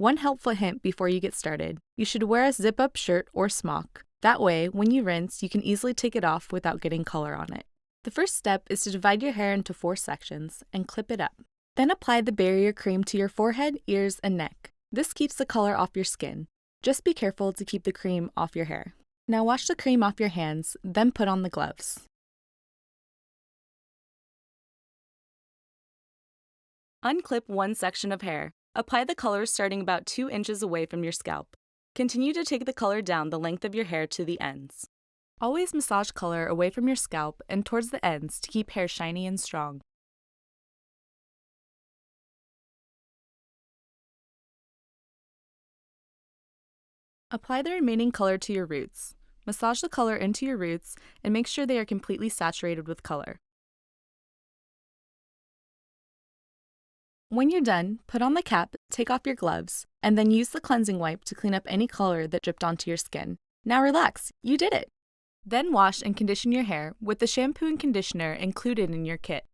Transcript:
One helpful hint before you get started: you should wear a zip-up shirt or smock. That way, when you rinse, you can easily take it off without getting color on it. The first step is to divide your hair into 4 sections and clip it up. Then apply the barrier cream to your forehead, ears, and neck. This keeps the color off your skin. Just be careful to keep the cream off your hair. Now wash the cream off your hands, then put on the gloves. Unclip one section of hair. Apply the color starting about 2 inches away from your scalp. Continue to take the color down the length of your hair to the ends. Always massage color away from your scalp and towards the ends to keep hair shiny and strong. Apply the remaining color to your roots. Massage the color into your roots and make sure they are completely saturated with color. When you're done, put on the cap, take off your gloves, and then use the cleansing wipe to clean up any color that dripped onto your skin. Now relax, you did it! Then wash and condition your hair with the shampoo and conditioner included in your kit.